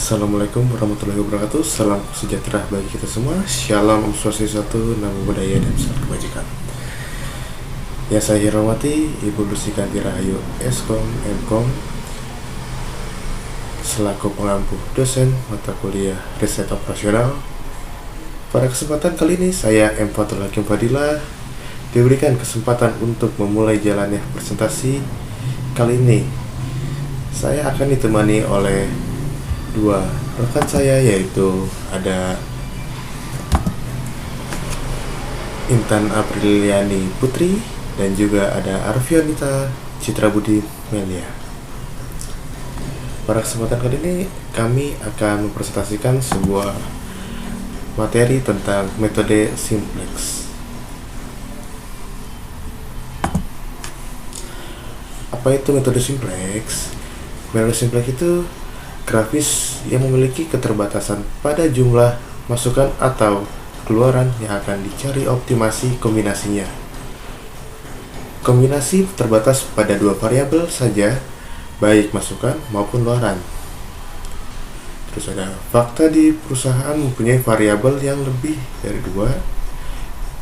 Assalamualaikum warahmatullahi wabarakatuh. Salam sejahtera bagi kita semua. Shalom, Om Swastiastu, Namo Buddhaya, dan salam kebajikan. Yang saya hormati Ibu Lusikanti Rahayu Eskom Mkom selaku pengampu dosen mata kuliah riset operasional. Pada kesempatan kali ini saya M. Fatul Hakim Fadilah diberikan kesempatan untuk memulai jalannya presentasi. Kali ini saya akan ditemani oleh dua rekan saya, yaitu ada Intan Apriliani Putri dan juga ada Arfianita Citra Budi Melia. Pada kesempatan kali ini kami akan mempresentasikan sebuah materi tentang metode simplex. Apa itu metode simplex? Metode simplex itu grafis yang memiliki keterbatasan pada jumlah masukan atau keluaran yang akan dicari optimasi kombinasinya. Kombinasi terbatas pada dua variabel saja, baik masukan maupun luaran. Terus ada fakta di perusahaan mempunyai variabel yang lebih dari dua.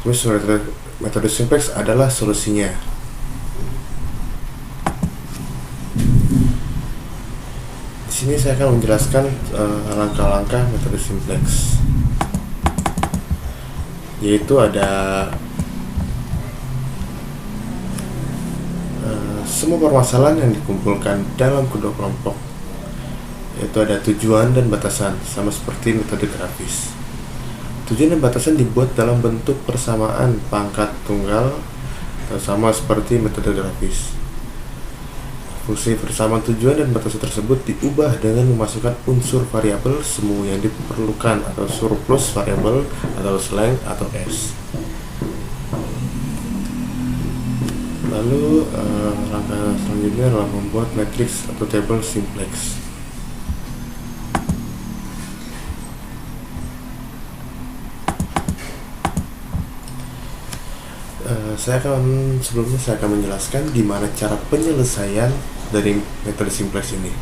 Terus metode simplex adalah solusinya. Di sini saya akan menjelaskan langkah-langkah metode simplex, yaitu ada semua permasalahan yang dikumpulkan dalam kedua kelompok, yaitu ada tujuan dan batasan, sama seperti metode grafis. Tujuan dan batasan dibuat dalam bentuk persamaan pangkat tunggal, atau sama seperti metode grafis. Fungsi persamaan tujuan dan batasan tersebut diubah dengan memasukkan unsur variabel semu yang diperlukan atau surplus variabel atau slang atau S. Lalu langkah selanjutnya adalah membuat matriks atau table simplex. Saya akan menjelaskan di mana cara penyelesaian dari metode simplex ini,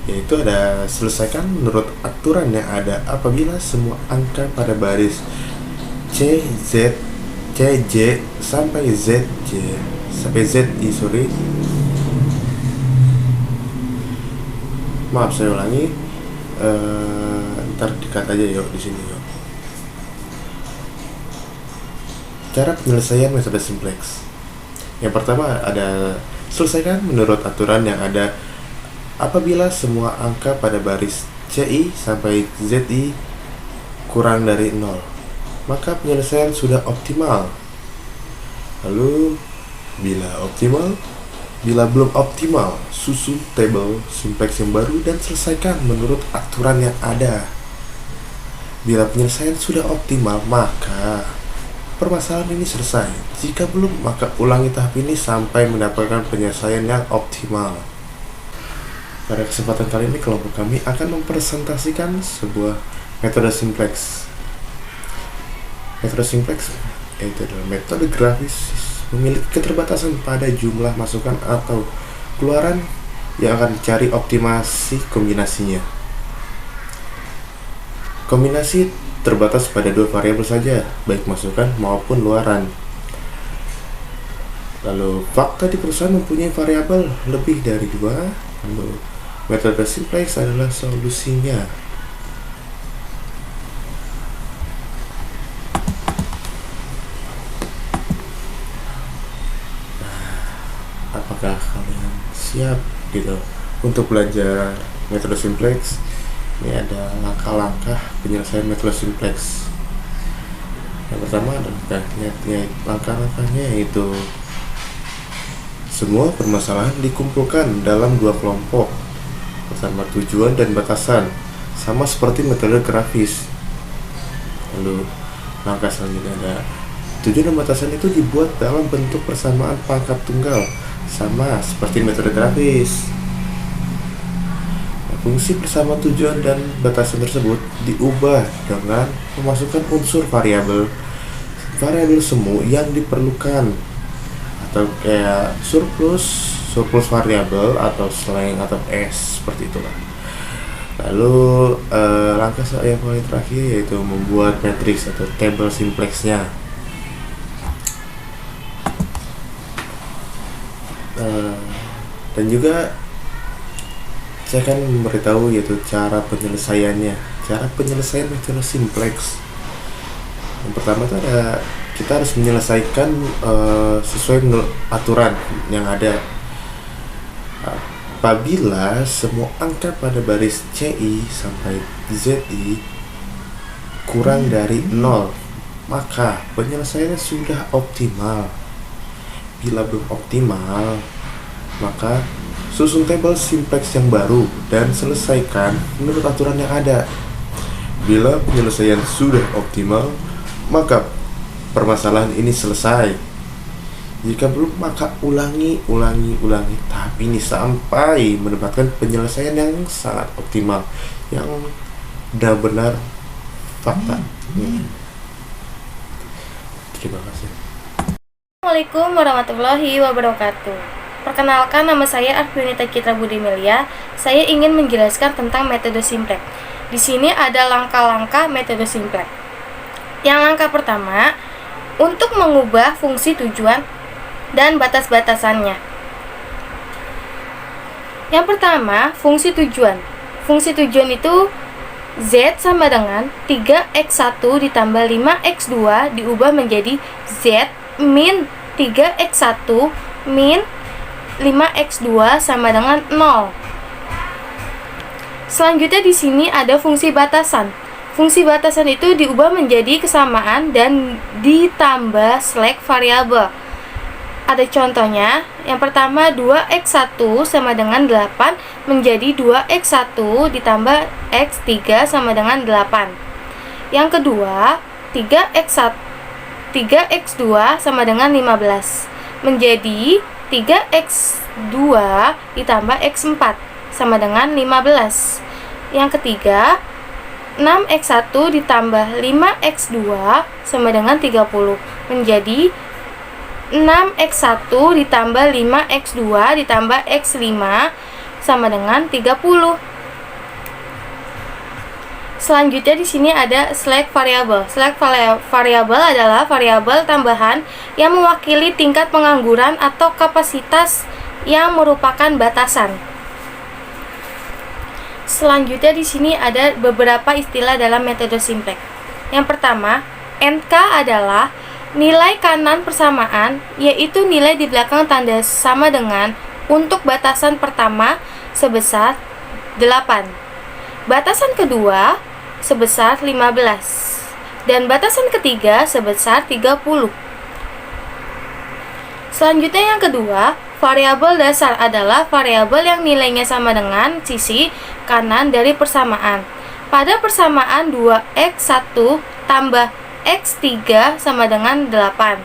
yaitu ada selesaikan menurut aturan yang ada apabila semua angka pada baris C, Z, C, J sampai Z, J sampai Z, maaf saya ulangi, ntar dikat aja yuk di sini yuk. Cara penyelesaian metode simplex. Yang pertama ada selesaikan menurut aturan yang ada apabila semua angka pada baris CI sampai ZI kurang dari 0, maka penyelesaian sudah optimal. Lalu bila belum optimal, susun table simplex yang baru dan selesaikan menurut aturan yang ada. Bila penyelesaian sudah optimal, maka permasalahan ini selesai. Jika belum, maka ulangi tahap ini sampai mendapatkan penyelesaian yang optimal. Pada kesempatan kali ini, kelompok kami akan mempresentasikan sebuah metode simplex. Metode simplex yaitu adalah metode grafis memiliki keterbatasan pada jumlah masukan atau keluaran yang akan dicari optimasi kombinasinya. Kombinasi terbatas pada dua variabel saja, baik masukan maupun luaran. Lalu fakta di perusahaan mempunyai variabel lebih dari dua. Lalu metode simplex adalah solusinya. Apakah kalian siap gitu untuk belajar metode simplex? Ini ada langkah-langkah penyelesaian metode simplex. Yang pertama adalah langkah-langkahnya yaitu semua permasalahan dikumpulkan dalam dua kelompok bersama tujuan dan batasan, sama seperti metode grafis. Lalu langkah selanjutnya ada tujuan dan batasan itu dibuat dalam bentuk persamaan pangkat tunggal, sama seperti metode grafis. Fungsi bersama tujuan dan batasan tersebut diubah dengan memasukkan unsur variabel semu yang diperlukan, atau kayak surplus variabel atau slang atau S, seperti itulah. Lalu langkah yang paling terakhir yaitu membuat matriks atau table simplexnya. Dan juga saya akan memberitahu yaitu cara penyelesaiannya, cara penyelesaian metode simplex. Yang pertama itu kita harus menyelesaikan sesuai aturan yang ada. Apabila semua angka pada baris CI sampai ZI kurang dari 0, maka penyelesaiannya sudah optimal. Bila belum optimal, maka susun tabel simplex yang baru dan selesaikan menurut aturan yang ada. Bila penyelesaian sudah optimal, maka permasalahan ini selesai. Jika belum, maka ulangi tahap ini sampai mendapatkan penyelesaian yang sangat optimal, yang benar-benar fakta. Terima kasih. Assalamualaikum warahmatullahi wabarakatuh. Perkenalkan, nama saya Arfinita Citra Budi Melia. Saya ingin menjelaskan tentang metode simplex. Di sini ada langkah-langkah metode simplex. Yang langkah pertama, untuk mengubah fungsi tujuan dan batas-batasannya. Yang pertama, fungsi tujuan. Fungsi tujuan itu Z sama dengan 3x1 ditambah 5x2 diubah menjadi Z min 3x1 min 5x2 sama dengan 0. Selanjutnya di sini ada fungsi batasan. Fungsi batasan itu diubah menjadi kesamaan dan ditambah slack variabel. Ada contohnya. Yang pertama, 2x1 sama dengan 8 menjadi 2x1 ditambah x3 sama dengan 8. Yang kedua, 3x2 sama dengan 15 menjadi 3x2 ditambah x4 sama dengan 15. Yang ketiga, 6x1 ditambah 5x2 sama dengan 30 menjadi 6x1 ditambah 5x2 ditambah x5 sama dengan 30. Selanjutnya di sini ada slack variabel. Slack variabel adalah variabel tambahan yang mewakili tingkat pengangguran atau kapasitas yang merupakan batasan. Selanjutnya di sini ada beberapa istilah dalam metode simplex. Yang pertama, NK adalah nilai kanan persamaan, yaitu nilai di belakang tanda sama dengan untuk batasan pertama sebesar 8, batasan kedua sebesar 15, dan batasan ketiga sebesar 30. Selanjutnya yang kedua, variabel dasar adalah variabel yang nilainya sama dengan sisi kanan dari persamaan. Pada persamaan 2x1 tambah x3 sama dengan 8.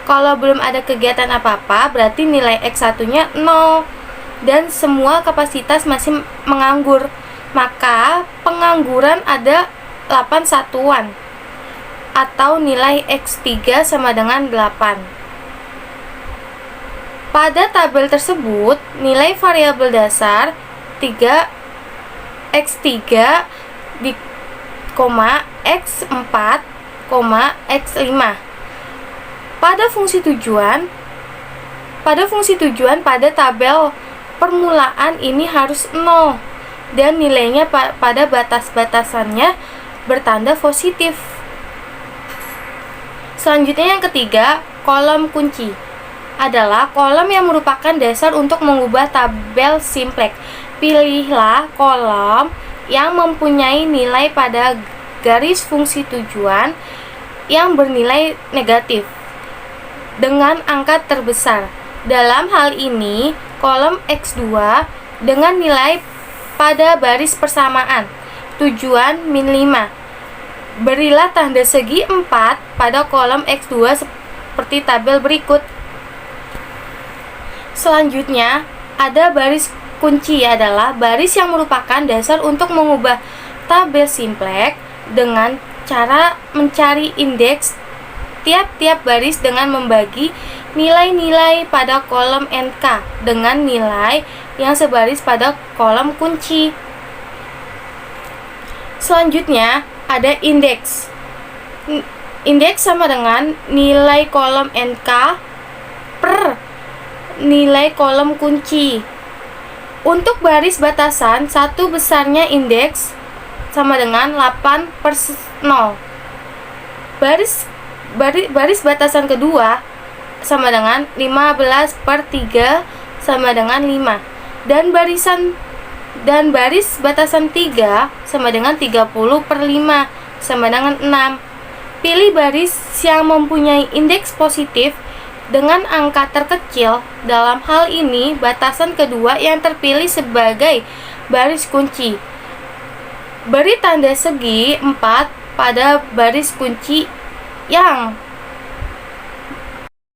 Kalau belum ada kegiatan apa-apa, berarti nilai x1-nya 0 dan semua kapasitas masih menganggur. Maka pengangguran ada 8 satuan atau nilai x3 sama dengan 8. Pada tabel tersebut, nilai variabel dasar 3x3 di x4 x5. Pada fungsi tujuan pada tabel permulaan ini harus 0 dan nilainya pada batas-batasannya bertanda positif. Selanjutnya yang ketiga, kolom kunci adalah kolom yang merupakan dasar untuk mengubah tabel simplex. Pilihlah kolom yang mempunyai nilai pada garis fungsi tujuan yang bernilai negatif dengan angka terbesar. Dalam hal ini, kolom X2 dengan nilai pada baris persamaan tujuan min 5. Berilah tanda segi 4 pada kolom X2 seperti tabel berikut. Selanjutnya, ada baris kunci adalah baris yang merupakan dasar untuk mengubah tabel simplex dengan cara mencari indeks tiap-tiap baris dengan membagi nilai-nilai pada kolom NK dengan nilai yang sebaris pada kolom kunci. Selanjutnya ada indeks. Indeks sama dengan nilai kolom NK per nilai kolom kunci. Untuk baris batasan, satu besarnya indeks sama dengan 8/0. Baris batasan kedua sama dengan 15/3 sama dengan 5. Dan baris batasan 3 sama dengan 30/5 sama dengan 6. Pilih baris yang mempunyai indeks positif dengan angka terkecil. Dalam hal ini, batasan kedua yang terpilih sebagai baris kunci. Beri tanda segi 4 pada baris kunci yang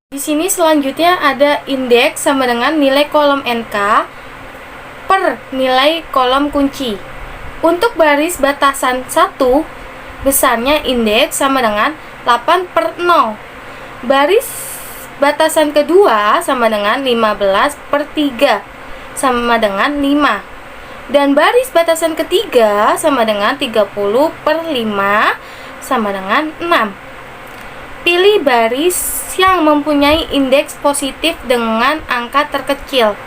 di sini. Selanjutnya ada indeks sama dengan nilai kolom NK per nilai kolom kunci. Untuk baris batasan 1, besarnya indeks sama dengan 8/0. Baris batasan kedua sama dengan 15/3 sama dengan 5. Dan baris batasan ketiga sama dengan 30/5 sama dengan 6. Pilih baris yang mempunyai indeks positif dengan angka terkecil.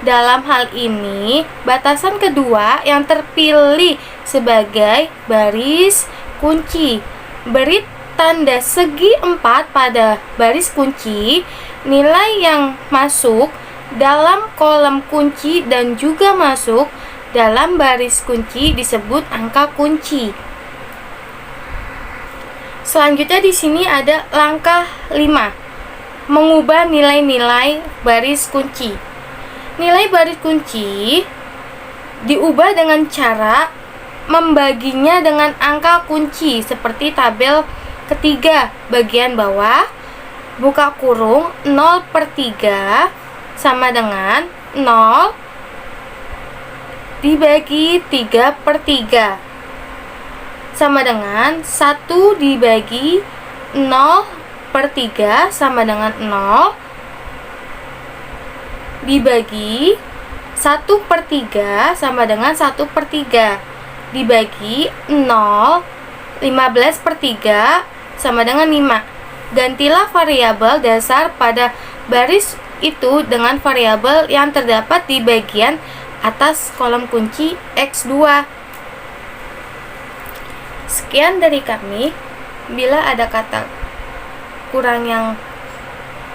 Dalam hal ini, batasan kedua yang terpilih sebagai baris kunci. Beri tanda segi 4 pada baris kunci. Nilai yang masuk dalam kolom kunci dan juga masuk dalam baris kunci disebut angka kunci. Selanjutnya di sini ada langkah 5. Mengubah nilai-nilai baris kunci. Nilai baris kunci diubah dengan cara membaginya dengan angka kunci seperti tabel ketiga bagian bawah, buka kurung 0/3 sama dengan 0 dibagi 3/3 sama dengan 1 dibagi 0/3 sama dengan 0 dibagi 1/3 sama dengan 1/3 dibagi 0 15/3 sama dengan 5. Gantilah variabel dasar pada baris itu dengan variabel yang terdapat di bagian atas kolom kunci X2. Sekian dari kami. Bila ada kata kurang yang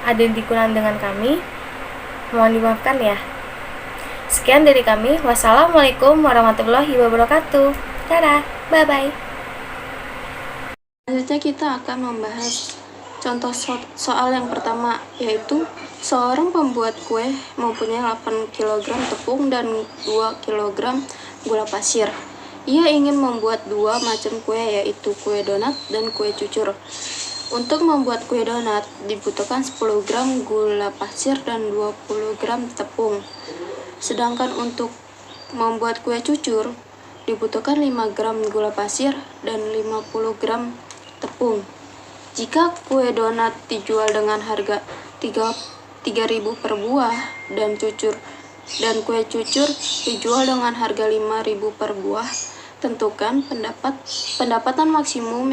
ada dikurang dengan kami, mohon dimaafkan ya. Sekian dari kami. Wassalamualaikum warahmatullahi wabarakatuh. Dadah, bye-bye. Selanjutnya kita akan membahas contoh soal yang pertama, yaitu seorang pembuat kue mempunyai 8 kg tepung dan 2 kg gula pasir. Ia ingin membuat 2 macam kue, yaitu kue donat dan kue cucur. Untuk membuat kue donat dibutuhkan 10 gram gula pasir dan 20 gram tepung. Sedangkan untuk membuat kue cucur dibutuhkan 5 gram gula pasir dan 50 gram tepung. Jika kue donat dijual dengan harga 3.000 per buah dan kue cucur dijual dengan harga 5.000 per buah, tentukan pendapatan maksimum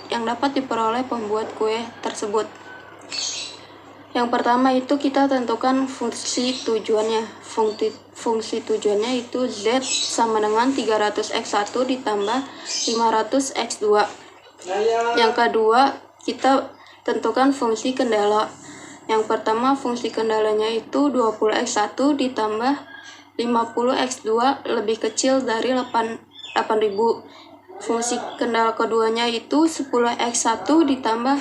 yang dapat diperoleh pembuat kue tersebut. Yang pertama itu kita tentukan fungsi tujuannya. Fungsi tujuannya itu Z sama dengan 300x1 ditambah 500x2. Yang kedua, kita tentukan fungsi kendala. Yang pertama, fungsi kendalanya itu 20x1 ditambah 50x2 lebih kecil dari 8.000. Fungsi kendala keduanya itu 10x1 ditambah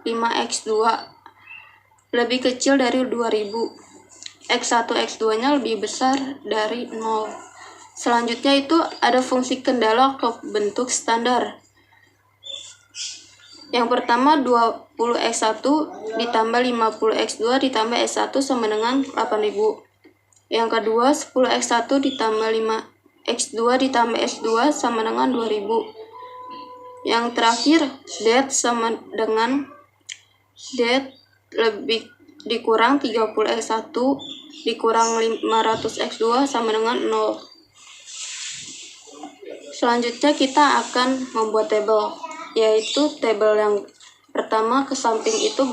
5x2 lebih kecil dari 2000. X1, X2 nya lebih besar dari 0. Selanjutnya itu ada fungsi kendala ke bentuk standar. Yang pertama 20x1 ditambah 50x2 ditambah S1 sama dengan 8000. Yang kedua 10x1 ditambah 5x2 ditambah S2 sama dengan 2000. Yang terakhir Z sama dengan Z lebih dikurang 30x1 dikurang 500x2 sama dengan 0. Selanjutnya kita akan membuat tabel, yaitu tabel yang pertama ke samping itu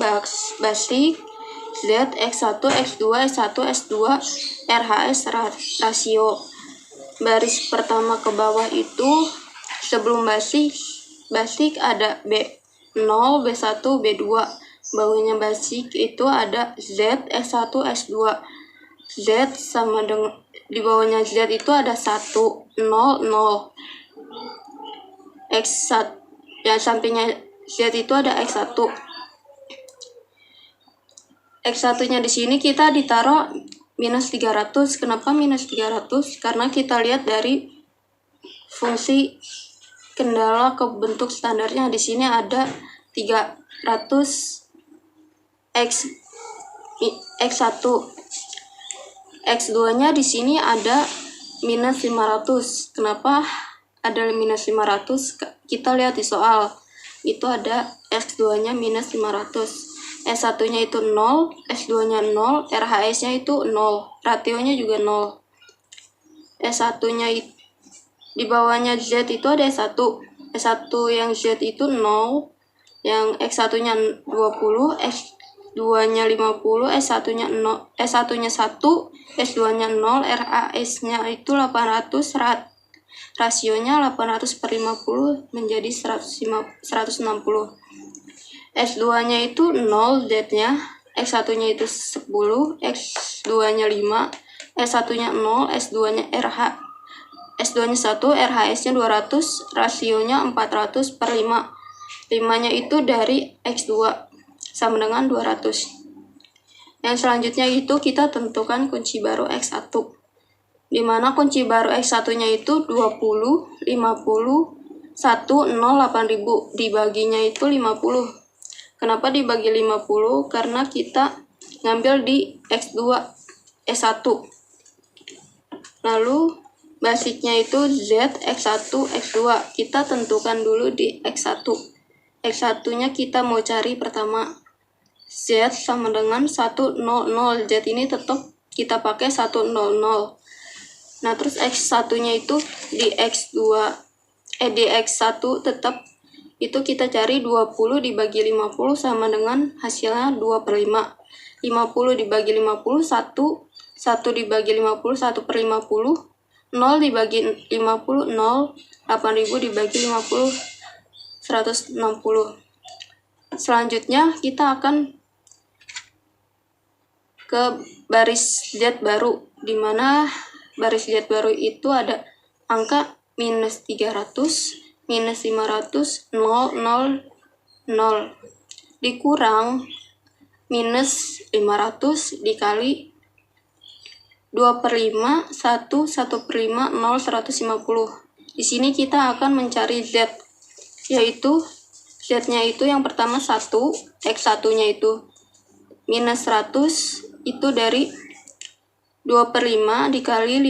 basic Z, X1, X2, S1, S2, RHS rasio. Baris pertama ke bawah itu sebelum basic ada B0, B1, B2. Bawahnya basic itu ada Z, S1, S2. Z sama dengan di bawahnya Z itu ada 1, 0, 0. X1 yang sampingnya Z itu ada X1. X1-nya di sini kita ditaruh minus 300. Kenapa minus 300? Karena kita lihat dari fungsi kendala ke bentuk standarnya di sini ada 300 X1. X2-nya di sini ada minus 500. Kenapa ada minus 500? Kita lihat di soal. Itu ada X2-nya minus 500. S1-nya itu 0, S2-nya 0, RHS-nya itu 0, rasionya juga 0. S1-nya di bawahnya Z itu ada S1. S1 yang Z itu 0, yang X1-nya 20, S2-nya 50, S1-nya 0, S1-nya 1, S2-nya 0, RHS-nya itu 800, rasionya 800/50 menjadi 160. S2-nya itu 0 Z-nya, X1-nya itu 10, X2-nya 5, S1-nya 0, S2-nya 1, RHS-nya 200, rasionya 400/5. 5-nya itu dari X2 sama dengan 200. Yang selanjutnya itu kita tentukan kunci baru X1. Di mana kunci baru X1-nya itu 20, 50, 1, 0, 8.000. Dibaginya itu 50. Kenapa dibagi 50? Karena kita ngambil di X2, S1. Lalu basicnya itu Z, X1, X2. Kita tentukan dulu di X1. X1-nya kita mau cari pertama. Z sama dengan 100. Z ini tetap kita pakai 100. Nah, terus X1-nya itu di di X1 tetap itu kita cari 20 dibagi 50 sama dengan hasilnya 2/5. 50 dibagi 50, 1 dibagi 50, 1/50. 0 dibagi 50, 0. 8.000 dibagi 50, 160. Selanjutnya kita akan ke baris Z baru, di mana baris Z baru itu ada angka minus 300, minus 500, 0, 0, 0. Dikurang minus 500 dikali 2/5, 1, 1/5, 0, 150. Di sini kita akan mencari Z, yaitu Z-nya itu yang pertama 1, X1-nya itu minus 100, itu dari 2/5 dikali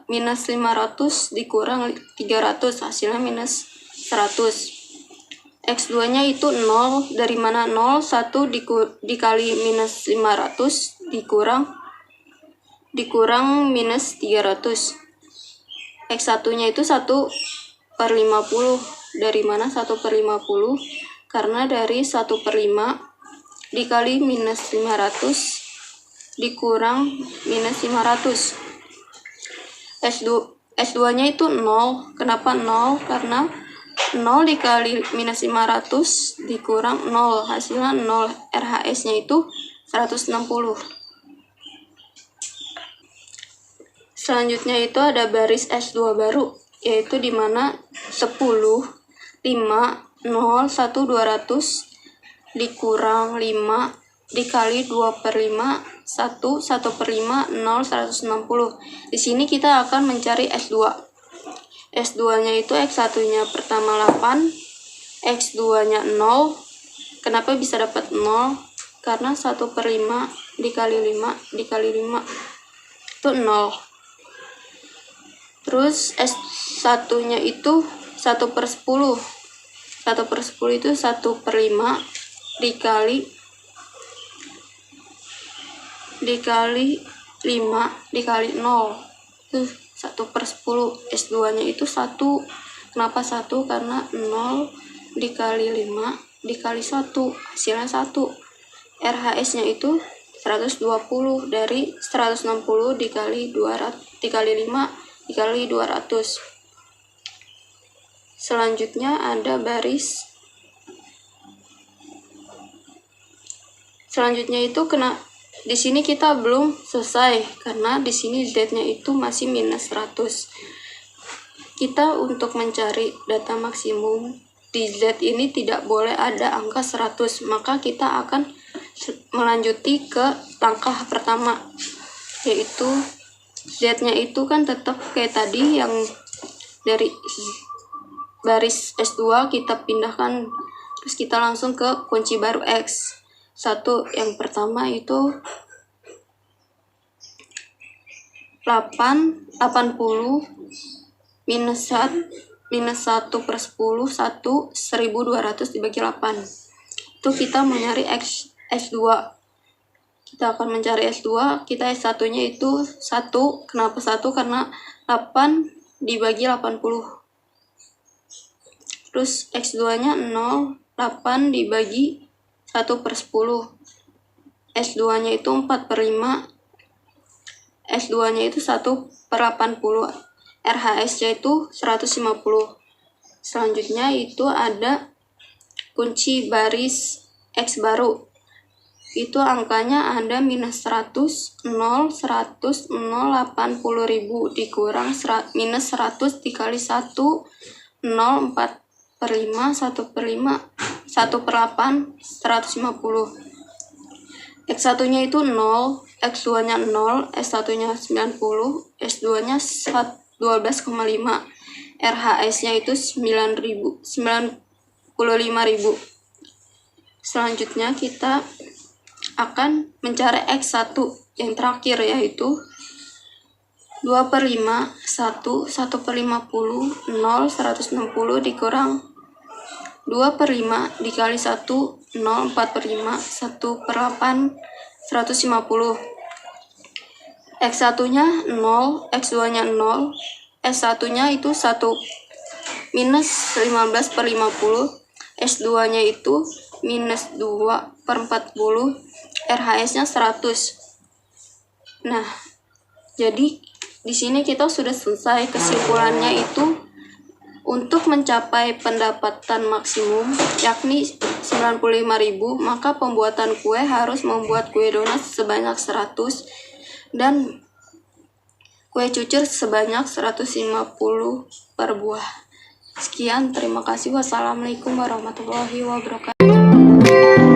minus 500 dikurang 300, hasilnya minus 100. X2-nya itu 0, dari mana 0? 1 dikali minus 500 dikurang minus 300. X1-nya itu 1/50. Dari mana 1/50? Karena dari 1/5 dikali minus 500 dikurang minus 500. S2-nya itu 0. Kenapa 0? Karena 0 dikali minus 500 dikurang 0, hasilnya 0. RHS-nya itu 160. Selanjutnya itu ada baris S2 baru, yaitu di mana 10, 5, 0, 1, 200 dikurang 5 dikali 2/5, 1, 1/5, 0, 160. Di sini kita akan mencari S2. S2-nya itu X1-nya pertama 8, X2-nya 0. Kenapa bisa dapat 0? Karena 1/5 dikali 5 dikali 5 itu 0. Terus S1-nya itu 1/10. 1/10 itu 1/5 dikali 5 dikali 0 itu 1/10. S2-nya itu 1 Kenapa 1? Karena 0 dikali 5 dikali 1 hasilnya 1. RHS nya itu 120 dari 160 dikali 200 dikali 5 dikali 200. Selanjutnya ada selanjutnya itu di sini kita belum selesai karena di sini Z-nya itu masih minus 100. Kita untuk mencari data maksimum di Z ini tidak boleh ada angka 100, maka kita akan melanjuti ke langkah pertama, yaitu Z-nya itu kan tetap kayak tadi, yang dari baris S2 kita pindahkan, terus kita langsung ke kunci baru X. Yang pertama itu 80 minus 1 per 10 1200 dibagi 8. Itu kita mau nyari S2. Kita akan mencari S2, kita S1 nya itu 1. Kenapa 1? Karena 8 dibagi 80. Terus X2 nya 0, 8 dibagi 1 per 10. S2 nya itu 4 per 5. S2 nya itu 1 per 80. RHS nya itu 150. Selanjutnya itu ada kunci baris X baru. Itu angkanya ada minus 100, 0, 100, 0, 80.000 dikurang minus 100 dikali 1, 0, 4 per 5, 1 per 5, 1 per 8, 150. X1 nya itu 0, X2 nya 0, S1 nya 90, S2 nya 12,5, RHS nya itu 95.000. Selanjutnya kita akan mencari X1 yang terakhir, yaitu 2 per 5, 1, 1 per 50, 0, 160 dikurang 2 per 5 dikali 1, 0, 4 per 5, 1 per 8, 150. X1 nya 0, X2 nya 0, S1 nya itu 1 minus 15 per 50, S2 nya itu minus 2 per 40, RHS nya 100. Nah, jadi di sini kita sudah selesai. Kesimpulannya itu untuk mencapai pendapatan maksimum yakni 95.000, maka pembuatan kue harus membuat kue donat sebanyak 100 dan kue cucur sebanyak 150 per buah. Sekian, terima kasih. Wassalamualaikum warahmatullahi wabarakatuh.